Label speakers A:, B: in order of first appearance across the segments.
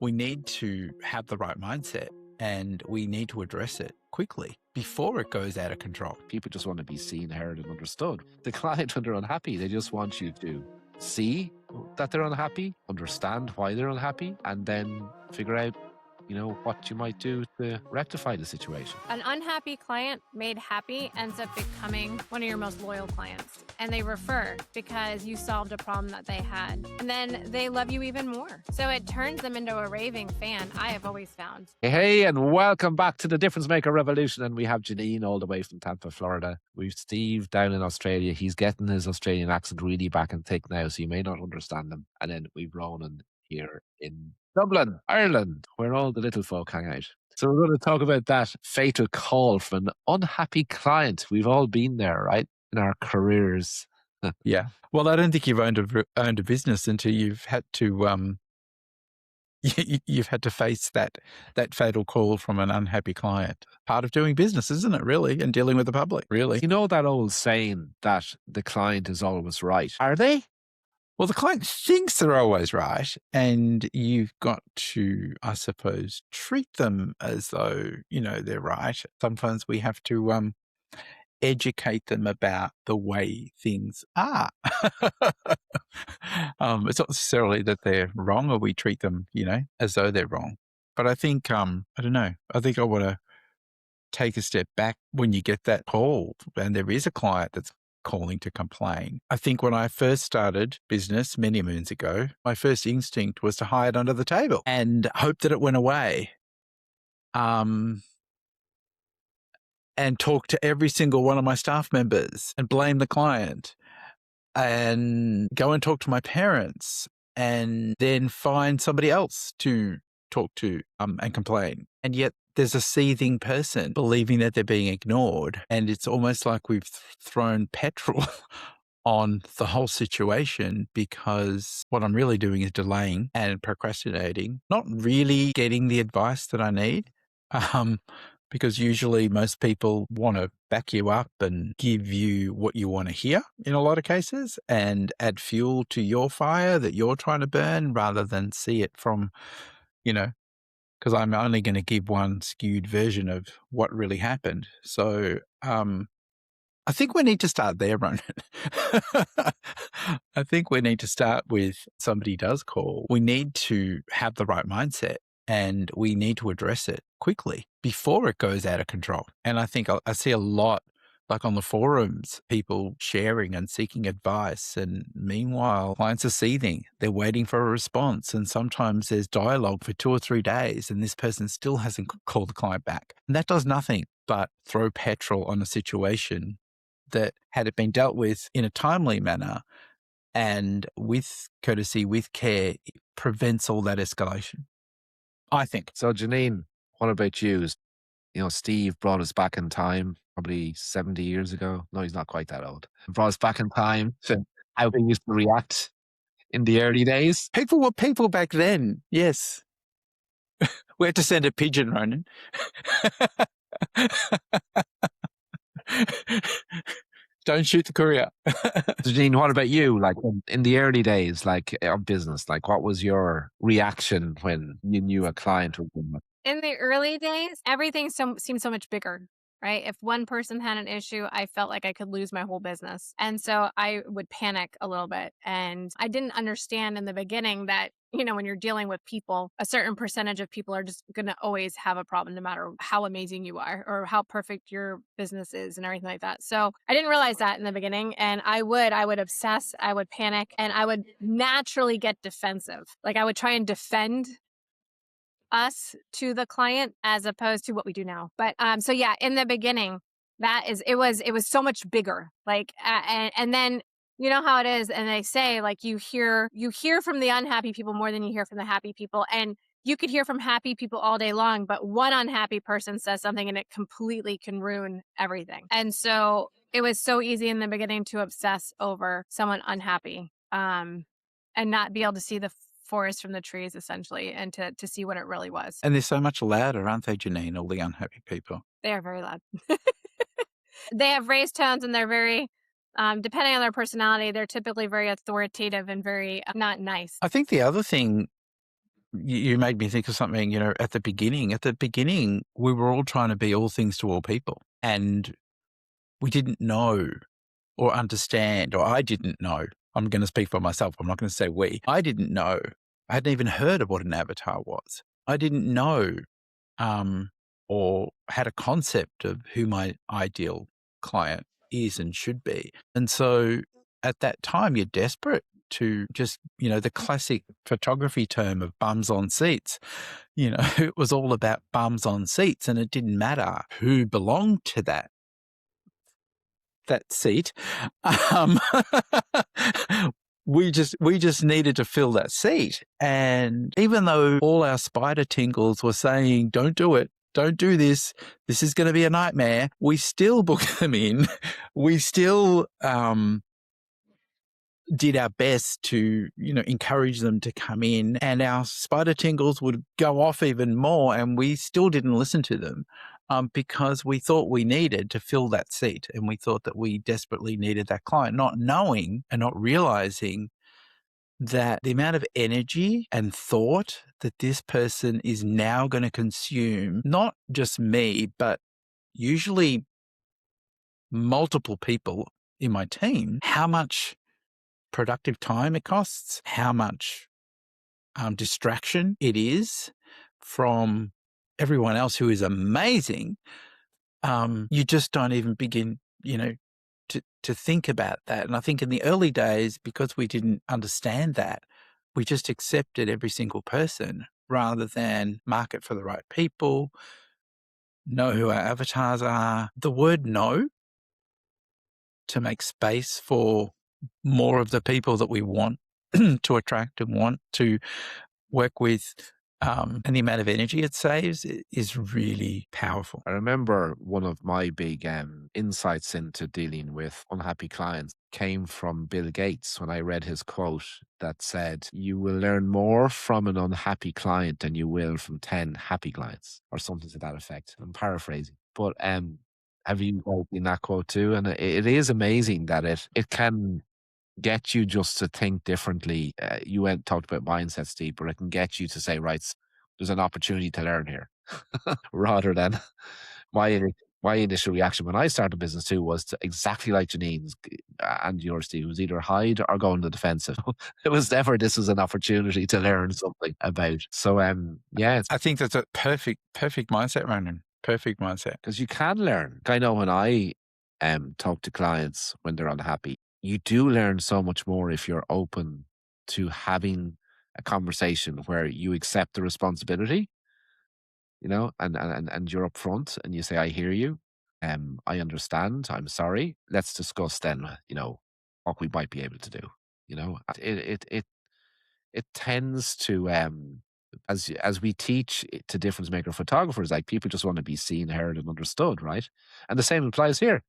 A: We need to have the right mindset and we need to address it quickly before it goes out of control.
B: People just want to be seen, heard, and understood. The client, when they're unhappy, they just want you to see that they're unhappy, understand why they're unhappy, and then figure out, what you might do to rectify the situation.
C: An unhappy client made happy ends up becoming one of your most loyal clients. And they refer because you solved a problem that they had. And then they love you even more. So it turns them into a raving fan, I have always found.
B: Hey, and welcome back to the Difference Maker Revolution. And we have Jeanine all the way from Tampa, Florida. We've Steve down in Australia. He's getting his Australian accent really back in thick now, so you may not understand him. And then we've Ronan here in Dublin, Ireland, where all the little folk hang out. So we're going to talk about that fatal call from an unhappy client. We've all been there, right? In our careers.
A: Yeah. Well, I don't think you've owned a business until you've had to you've had to face that fatal call from an unhappy client. Part of doing business, isn't it, really? And dealing with the public, really.
B: You know that old saying that the client is always right. Are they?
A: Well, the client thinks they're always right, and you've got to, I suppose, treat them as though, they're right. Sometimes we have to educate them about the way things are. It's not necessarily that they're wrong or we treat them, as though they're wrong. But I think, I don't know, I think I want to take a step back when you get that call and there is a client that's calling to complain. I think when I first started business many moons ago, my first instinct was to hide under the table and hope that it went away. And talk to every single one of my staff members and blame the client and go and talk to my parents and then find somebody else to talk to and complain. And yet there's a seething person believing that they're being ignored. And it's almost like we've thrown petrol on the whole situation, because what I'm really doing is delaying and procrastinating, not really getting the advice that I need. Because usually most people want to back you up and give you what you want to hear in a lot of cases and add fuel to your fire that you're trying to burn, rather than see it from, because I'm only going to give one skewed version of what really happened. So I think we need to start there, Ronan. I think we need to start with somebody does call. We need to have the right mindset and we need to address it quickly before it goes out of control. And I think I see a lot, like on the forums, people sharing and seeking advice. And meanwhile, clients are seething. They're waiting for a response. And sometimes there's dialogue for 2 or 3 days and this person still hasn't called the client back. And that does nothing but throw petrol on a situation that, had it been dealt with in a timely manner and with courtesy, with care, it prevents all that escalation, I think.
B: So, Jeanine, what about you? Steve brought us back in time, probably 70 years ago. No, he's not quite that old. Brought us back in time to how we used to react in the early days.
A: People were people back then, yes. We had to send a pigeon, Ronan. Don't shoot the courier.
B: Jeanine, what about you? Like in the early days, like of business, like what was your reaction when you knew a client was in?
C: In the early days, everything seemed so much bigger, right? If one person had an issue, I felt like I could lose my whole business. And so I would panic a little bit. And I didn't understand in the beginning that, when you're dealing with people, a certain percentage of people are just going to always have a problem, no matter how amazing you are or how perfect your business is and everything like that. So I didn't realize that in the beginning. And I would obsess, I would panic, and I would naturally get defensive. Like I would try and defend us to the client as opposed to what we do now. But so yeah, in the beginning, it was so much bigger. Like and then you know how it is, and they say like you hear from the unhappy people more than you hear from the happy people, and you could hear from happy people all day long, but one unhappy person says something and it completely can ruin everything. And so it was so easy in the beginning to obsess over someone unhappy and not be able to see the forest from the trees, essentially, and to see what it really was.
A: And they're so much louder, aren't they, Jeanine, all the unhappy people?
C: They are very loud. They have raised tones, and they're very, depending on their personality, they're typically very authoritative and very not nice.
A: I think the other thing you made me think of something, at the beginning, we were all trying to be all things to all people, and we didn't know or understand, or I didn't know. I'm going to speak for myself. I'm not going to say we. I didn't know. I hadn't even heard of what an avatar was. I didn't know or had a concept of who my ideal client is and should be. And so at that time, you're desperate to just, the classic photography term of bums on seats. It was all about bums on seats, and it didn't matter who belonged to that seat. We just needed to fill that seat. And even though all our spider tingles were saying, don't do it, don't do this is going to be a nightmare, we still booked them in. We still did our best to, encourage them to come in, and our spider tingles would go off even more, and we still didn't listen to them because we thought we needed to fill that seat, and we thought that we desperately needed that client, not knowing and not realizing that the amount of energy and thought that this person is now going to consume, not just me, but usually multiple people in my team, how much productive time it costs, how much distraction it is from everyone else who is amazing. You just don't even begin, to think about that. And I think in the early days, because we didn't understand that, we just accepted every single person rather than market for the right people, know who our avatars are. The word no, to make space for more of the people that we want to attract and want to work with, and the amount of energy it saves is really powerful.
B: I remember one of my big insights into dealing with unhappy clients came from Bill Gates when I read his quote that said, "You will learn more from an unhappy client than you will from 10 happy clients," or something to that effect. I'm paraphrasing. But have you seen that quote too? And it is amazing that it can get you just to think differently. You talked about mindset, Steve, but it can get you to say, right, there's an opportunity to learn here, rather than my initial reaction when I started business too was exactly like Jeanine's and yours, Steve. It was either hide or go on the defensive. It was never this was an opportunity to learn something about. So yeah,
A: I think that's a perfect mindset, Ronan. Perfect mindset.
B: Because you can learn. I know when I talk to clients when they're unhappy, you do learn so much more if you're open to having a conversation where you accept the responsibility, and you're upfront and you say, I hear you. I understand. I'm sorry. Let's discuss then, what we might be able to do. It tends to, as we teach to difference maker photographers, like people just want to be seen, heard, and understood, right? And the same applies here.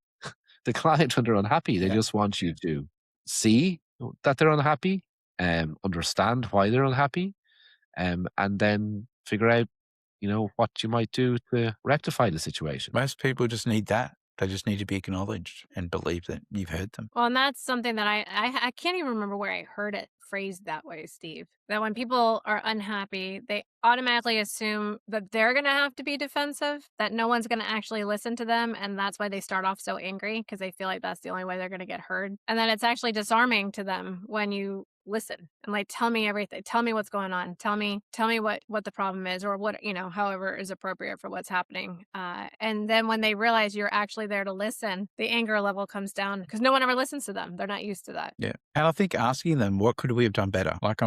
B: The client, when they're unhappy, they just want you to see that they're unhappy, understand why they're unhappy, and then figure out, what you might do to rectify the situation.
A: Most people just need that. They just need to be acknowledged and believe that you've heard them.
C: Well, and that's something that I can't even remember where I heard it phrased that way, Steve. That when people are unhappy, they automatically assume that they're going to have to be defensive, that no one's going to actually listen to them. And that's why they start off so angry, because they feel like that's the only way they're going to get heard. And then it's actually disarming to them when you listen and like, tell me everything, tell me what's going on, tell me what the problem is, or what, however is appropriate for what's happening. And then when they realize you're actually there to listen, the anger level comes down because no one ever listens to them. They're not used to that.
A: Yeah. And I think asking them, what could we have done better? Like,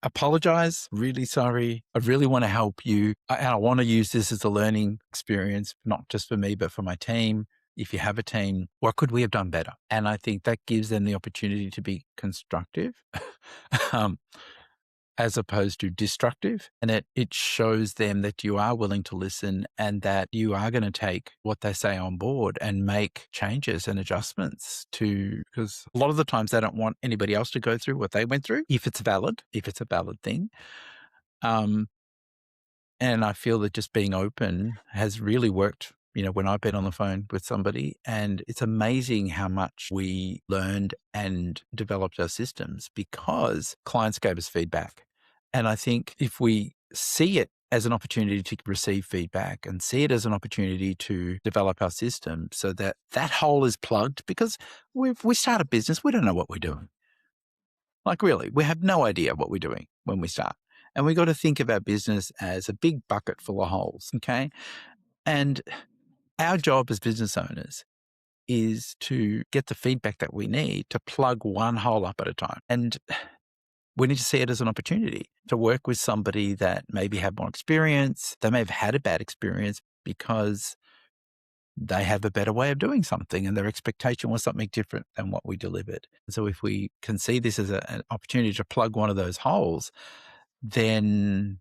A: apologize, really sorry. I really want to help you. And I want to use this as a learning experience, not just for me, but for my team. If you have a team, what could we have done better? And I think that gives them the opportunity to be constructive as opposed to destructive. And it shows them that you are willing to listen and that you are going to take what they say on board and make changes and adjustments because a lot of the times they don't want anybody else to go through what they went through, if it's a valid thing. And I feel that just being open has really worked, when I've been on the phone with somebody, and it's amazing how much we learned and developed our systems because clients gave us feedback And I think if we see it as an opportunity to receive feedback and see it as an opportunity to develop our system so that that hole is plugged, because we start a business, we don't know what we're doing. Like really, we have no idea what we're doing when we start. And we got to think of our business as a big bucket full of holes, okay? And our job as business owners is to get the feedback that we need to plug one hole up at a time. And we need to see it as an opportunity to work with somebody that maybe have more experience. They may have had a bad experience because they have a better way of doing something and their expectation was something different than what we delivered. So if we can see this as an opportunity to plug one of those holes, then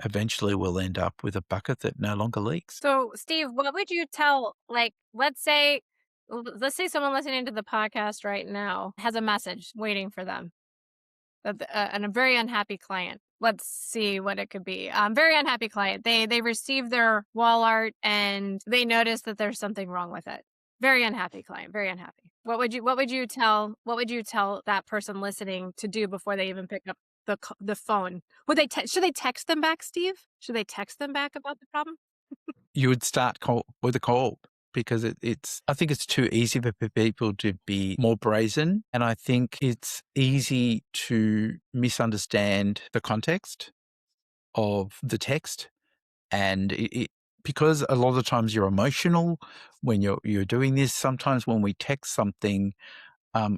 A: eventually we'll end up with a bucket that no longer leaks.
C: So, Steve, what would you tell, like, let's say someone listening to the podcast right now has a message waiting for them, and a very unhappy client. Let's see what it could be. Very unhappy client. They received their wall art and they notice that there's something wrong with it. Very unhappy client. Very unhappy. What would you tell that person listening to do before they even pick up the phone? Should they text them back, Steve? Should they text them back about the problem?
A: You would start with a call, because I think it's too easy for people to be more brazen. And I think it's easy to misunderstand the context of the text. And because a lot of the times you're emotional when you're doing this. Sometimes when we text something,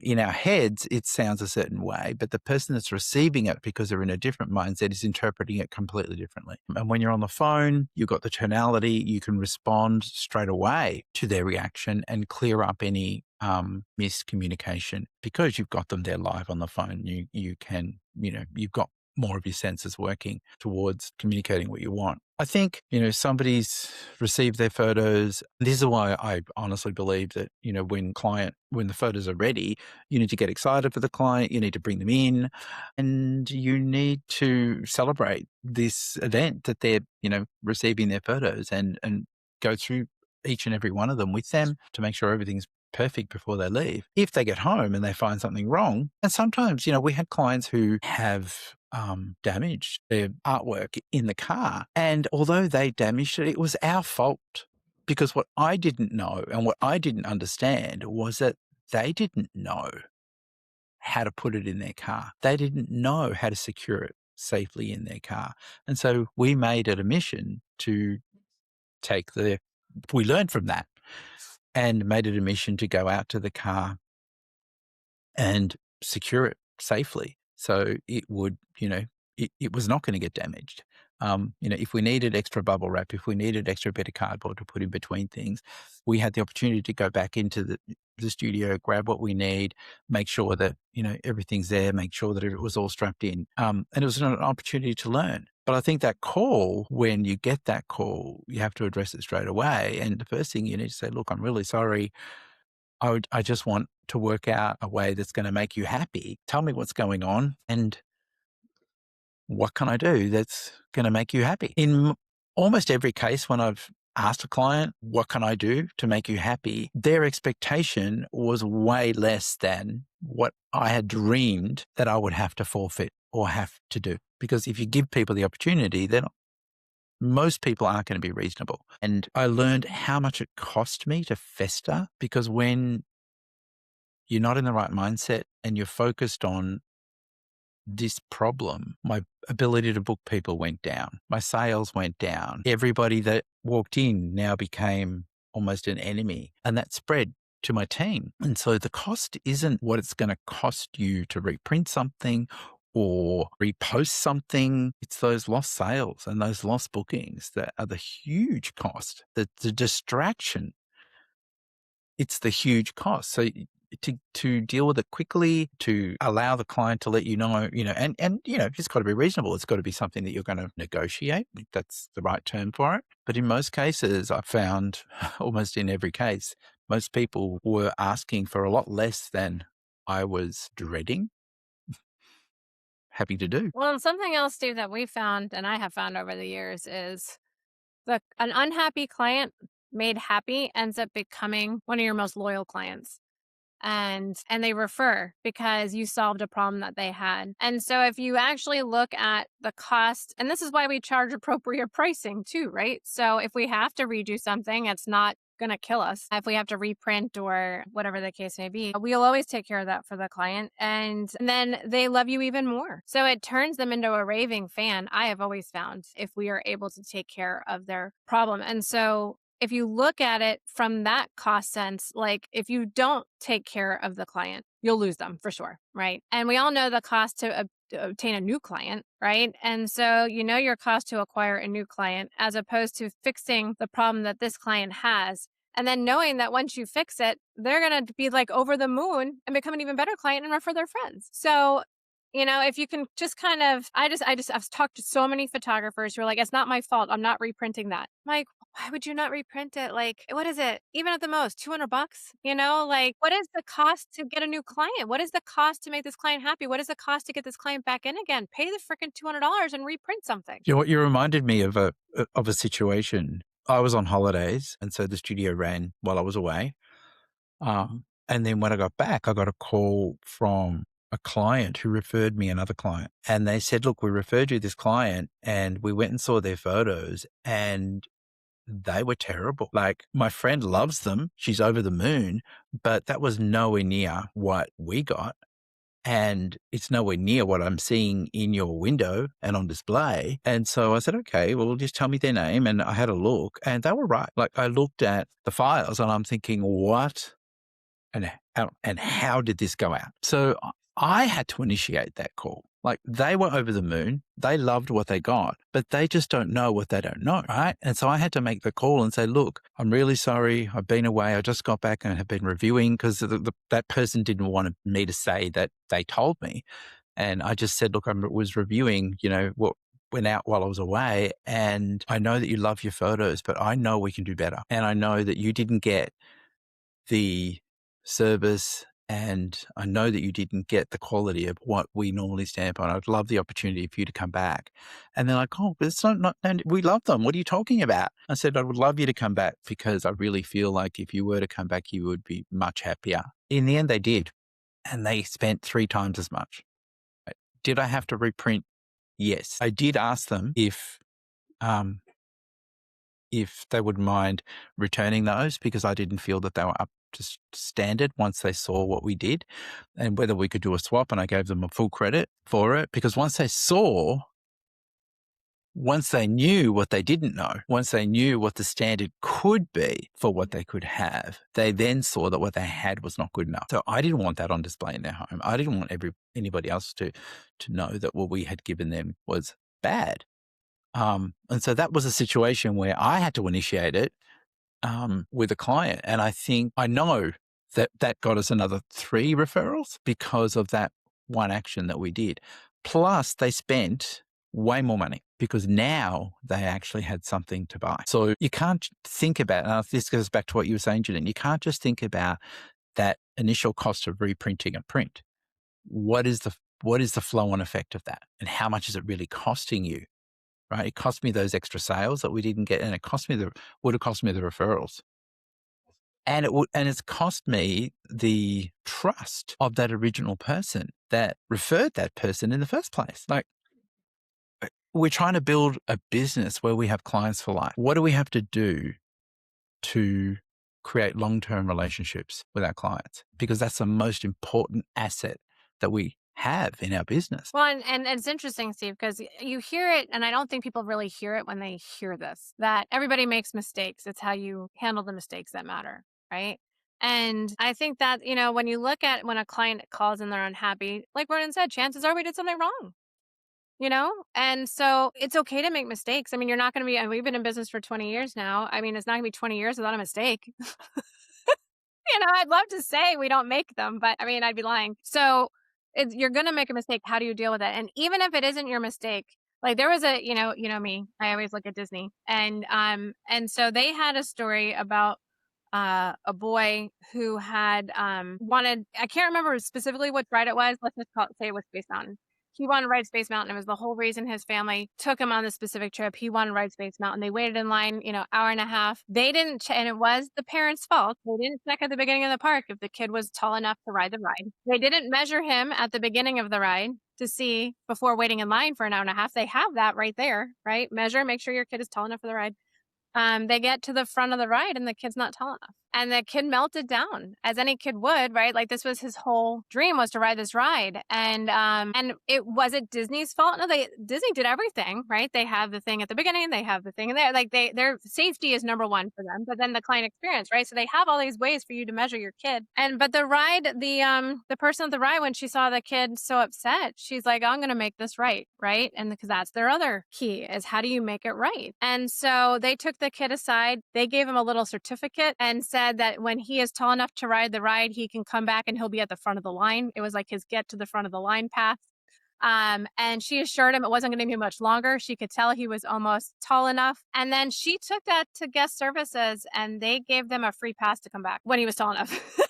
A: in our heads, it sounds a certain way, but the person that's receiving it, because they're in a different mindset, is interpreting it completely differently. And when you're on the phone, you've got the tonality, you can respond straight away to their reaction and clear up any miscommunication, because you've got them there live on the phone. You can, you've got more of your senses working towards communicating what you want. I think, somebody's received their photos. This is why I honestly believe that, when the photos are ready, you need to get excited for the client, you need to bring them in, and you need to celebrate this event that they're, receiving their photos, and go through each and every one of them with them to make sure everything's perfect before they leave. If they get home and they find something wrong, and sometimes, we had clients who have damaged their artwork in the car, and although they damaged it, it was our fault, because what I didn't know and what I didn't understand was that they didn't know how to put it in their car. They didn't know how to secure it safely in their car. And so we made it a mission to we learned from that and made it a mission to go out to the car and secure it safely. So it would, it was not going to get damaged. If we needed extra bubble wrap, if we needed extra bit of cardboard to put in between things, we had the opportunity to go back into the studio, grab what we need, make sure that, everything's there, make sure that it was all strapped in. And it was an opportunity to learn. But I think that call, when you get that call, you have to address it straight away. And the first thing you need to say, look, I'm really sorry. I just want to work out a way that's going to make you happy. Tell me what's going on and what can I do that's going to make you happy? In almost every case, when I've asked a client, what can I do to make you happy? Their expectation was way less than what I had dreamed that I would have to forfeit or have to do. Because if you give people the opportunity, most people aren't going to be reasonable. And I learned how much it cost me to fester, because when you're not in the right mindset and you're focused on this problem, my ability to book people went down. My sales went down. Everybody that walked in now became almost an enemy, and that spread to my team. And so the cost isn't what it's going to cost you to reprint something or repost something. It's those lost sales and those lost bookings that are the huge cost. The distraction, it's the huge cost. So to deal with it quickly, to allow the client to let you know, and it's got to be reasonable. It's got to be something that you're going to negotiate. That's the right term for it. But in most cases, I found, almost in every case, most people were asking for a lot less than I was dreading. Happy to do.
C: Well, and something else, Steve, that we found, and I have found over the years, is an unhappy client made happy ends up becoming one of your most loyal clients. and they refer because you solved a problem that they had. And so if you actually look at the cost, and this is why we charge appropriate pricing too, right? So if we have to redo something, it's not going to kill us. If we have to reprint or whatever the case may be, we'll always take care of that for the client. And then they love you even more. So it turns them into a raving fan, I have always found, if we are able to take care of their problem. And so if you look at it from that cost sense, like if you don't take care of the client, you'll lose them for sure, right? And we all know the cost to obtain a new client, right? And so you know your cost to acquire a new client as opposed to fixing the problem that this client has. And then knowing that once you fix it, they're going to be like over the moon and become an even better client and refer their friends. So if you can just kind of, I've talked to so many photographers who are like, it's not my fault, I'm not reprinting that. I'm like, why would you not reprint it? Like, what is it? Even at the most, $200? Like, what is the cost to get a new client? What is the cost to make this client happy? What is the cost to get this client back in again? Pay the freaking $200 and reprint something.
A: You know what? You reminded me of a situation. I was on holidays, and so the studio ran while I was away. And then when I got back, I got a call from a client who referred me another client. And they said, look, we referred you this client, and we went and saw their photos, and they were terrible. Like, my friend loves them. She's over the moon, but that was nowhere near what we got. And it's nowhere near what I'm seeing in your window and on display. And so I said, okay, well, just tell me their name. And I had a look, and they were right. Like, I looked at the files and I'm thinking, what? And how did this go out? So I had to initiate that call. Like, they were over the moon. They loved what they got, but they just don't know what they don't know, right? And so I had to make the call and say, look, I'm really sorry. I've been away. I just got back and have been reviewing, because that person didn't want me to say that they told me. And I just said, look, I was reviewing, what went out while I was away. And I know that you love your photos, but I know we can do better. And I know that you didn't get the service, and I know that you didn't get the quality of what we normally stamp on. I'd love the opportunity for you to come back. And they're like, oh, but it's not, and we love them. What are you talking about? I said, I would love you to come back, because I really feel like if you were to come back, you would be much happier. In the end, they did. And they spent 3 times as much. Did I have to reprint? Yes. I did ask them if they would mind returning those, because I didn't feel that they were up to standard once they saw what we did, and whether we could do a swap. And I gave them a full credit for it, because once they knew what they didn't know, once they knew what the standard could be for what they could have, they then saw that what they had was not good enough. So I didn't want that on display in their home. I didn't want anybody else to know that what we had given them was bad. And so that was a situation where I had to initiate it with a client. And I know that got us another 3 referrals because of that one action that we did. Plus, they spent way more money, because now they actually had something to buy. So you can't think about, and this goes back to what you were saying, Jeanine, you can't just think about that initial cost of reprinting a print. What is the flow-on effect of that? And how much is it really costing you? Right? It cost me those extra sales that we didn't get, and would have cost me the referrals. And it's cost me the trust of that original person that referred that person in the first place. Like, we're trying to build a business where we have clients for life. What do we have to do to create long-term relationships with our clients? Because that's the most important asset that we have in our business.
C: Well, and it's interesting, Steve, because you hear it, and I don't think people really hear it when they hear this, that everybody makes mistakes. It's how you handle the mistakes that matter, right? And I think that, when you look at when a client calls and they're unhappy, like Ronan said, chances are we did something wrong. And so it's okay to make mistakes. I mean, you're not going to be, and we've been in business for 20 years now. I mean, it's not going to be 20 years without a mistake. I'd love to say we don't make them, but I mean, I'd be lying. So you're going to make a mistake. How do you deal with it? And even if it isn't your mistake, like there was you know me, I always look at Disney, and so they had a story about a boy who had wanted, I can't remember specifically what ride it was. Let's just say it was Space Mountain. he wanted to ride Space Mountain. It was the whole reason his family took him on this specific trip. He wanted to ride Space Mountain. They waited in line, hour and a half. They didn't, and it was the parents' fault. They didn't check at the beginning of the park if the kid was tall enough to ride the ride. They didn't measure him at the beginning of the ride to see before waiting in line for an hour and a half. They have that right there, right? Measure, make sure your kid is tall enough for the ride. They get to the front of the ride and the kid's not tall enough. And the kid melted down, as any kid would, right? Like, this was his whole dream, was to ride this ride. And it wasn't Disney's fault. No, Disney did everything, right? They have the thing at the beginning, they have the thing there. Like, their safety is number one for them, but then the client experience, right? So they have all these ways for you to measure your kid. But the ride, the person at the ride, when she saw the kid so upset, she's like, I'm going to make this right? And because that's their other key, is how do you make it right? And so they took the kid aside. They gave him a little certificate and said that when he is tall enough to ride the ride, he can come back and he'll be at the front of the line. It was like his get to the front of the line pass. And she assured him it wasn't going to be much longer. She could tell he was almost tall enough. And then she took that to guest services and they gave them a free pass to come back when he was tall enough.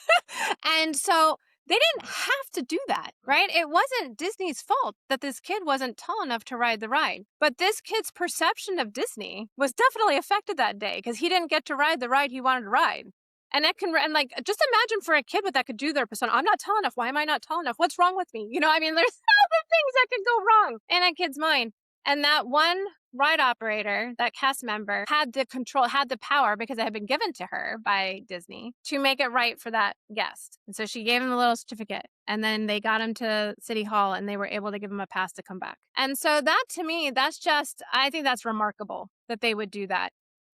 C: And so they didn't have to do that, right? It wasn't Disney's fault that this kid wasn't tall enough to ride the ride. But this kid's perception of Disney was definitely affected that day because he didn't get to ride the ride he wanted to ride. And just imagine for a kid what that could do to their persona. I'm not tall enough. Why am I not tall enough? What's wrong with me? There's other things that could go wrong in a kid's mind. And that one ride operator, that cast member, had the power, because it had been given to her by Disney, to make it right for that guest. And so she gave him a little certificate, and then they got him to City Hall and they were able to give him a pass to come back. And so that, to me, I think that's remarkable that they would do that.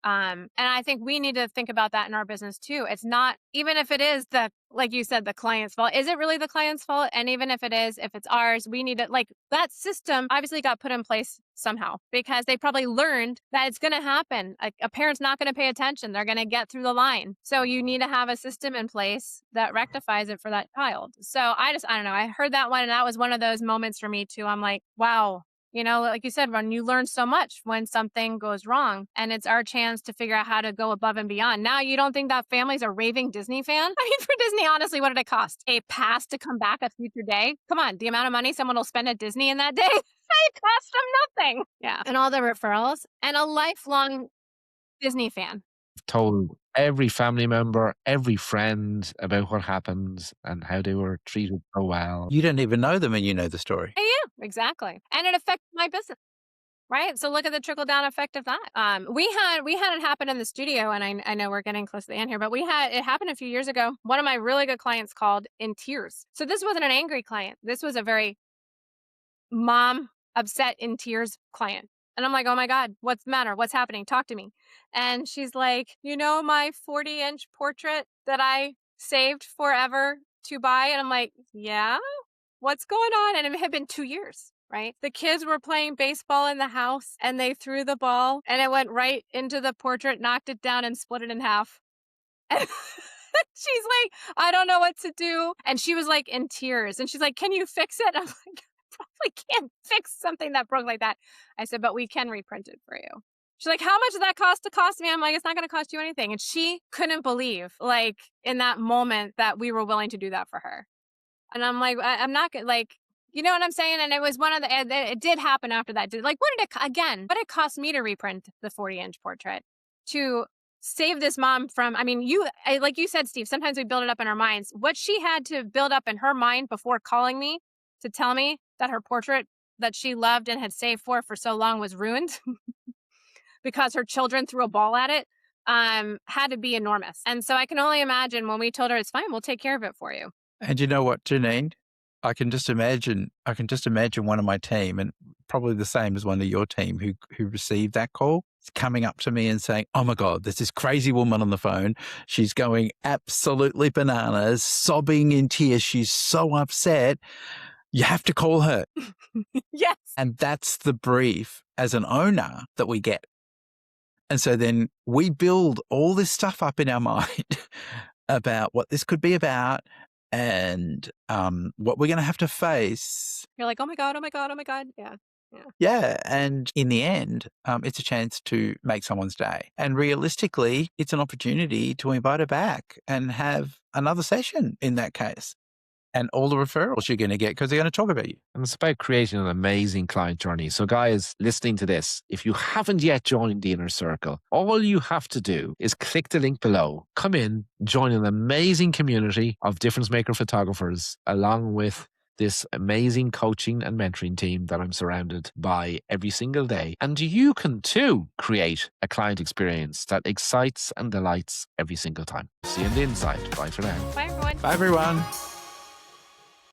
C: And I think we need to think about that in our business too. It's not, even if it is like you said, the client's fault, is it really the client's fault? And even if it is, if it's ours, we need to, that system obviously got put in place somehow because they probably learned that it's going to happen. Like, a parent's not going to pay attention. They're going to get through the line. So you need to have a system in place that rectifies it for that child. So I don't know. I heard that one, and that was one of those moments for me too. I'm like, wow. Like you said, Ron, you learn so much when something goes wrong, and it's our chance to figure out how to go above and beyond. Now, you don't think that family's a raving Disney fan? I mean, for Disney, honestly, what did it cost? A pass to come back a future day? Come on, the amount of money someone will spend at Disney in that day? It cost them nothing. Yeah. And all the referrals, and a lifelong Disney fan.
B: Told every family member, every friend about what happened and how they were treated so well.
A: You don't even know them and you know the story.
C: Yeah, exactly. And it affected my business, right? So look at the trickle-down effect of that. We had it happen in the studio, and I know we're getting close to the end here, but it happened a few years ago. One of my really good clients called in tears. So this wasn't an angry client. This was a very mom, upset, in tears client. And I'm like, oh my God, what's the matter? What's happening? Talk to me. And she's like, my 40-inch portrait that I saved forever to buy? And I'm like, yeah, what's going on? And it had been 2 years, right? The kids were playing baseball in the house and they threw the ball and it went right into the portrait, knocked it down and split it in half. And she's like, I don't know what to do. And she was like in tears. And she's like, can you fix it? I'm like, probably can't fix something that broke like that. I said, but we can reprint it for you. She's like, how much did that cost me? I'm like, it's not going to cost you anything. And she couldn't believe, in that moment, that we were willing to do that for her. And I'm like, I'm not going to, you know what I'm saying? And it was it did happen after that. What did it cost me to reprint the 40-inch portrait to save this mom from, like you said, Steve, sometimes we build it up in our minds. What she had to build up in her mind before calling me to tell me that her portrait that she loved and had saved for so long was ruined because her children threw a ball at it, had to be enormous. And so I can only imagine when we told her, it's fine, we'll take care of it for you.
A: And you know what, Jeanine? I can just imagine one of my team, and probably the same as one of your team who received that call, coming up to me and saying, oh my God, there's this crazy woman on the phone. She's going absolutely bananas, sobbing in tears. She's so upset. You have to call her.
C: Yes.
A: And that's the brief as an owner that we get. And so then we build all this stuff up in our mind about what this could be about and what we're going to have to face.
C: You're like, oh my God, oh my God, oh my God. Yeah.
A: Yeah. And in the end, it's a chance to make someone's day. And realistically, it's an opportunity to invite her back and have another session in that case. and all the referrals you're going to get because they're going to talk about you.
B: And it's about creating an amazing client journey. So guys, listening to this, if you haven't yet joined the Inner Circle, all you have to do is click the link below, come in, join an amazing community of difference maker photographers, along with this amazing coaching and mentoring team that I'm surrounded by every single day. And you can too create a client experience that excites and delights every single time. See you on the inside. Bye for now.
C: Bye, everyone.
A: Bye, everyone.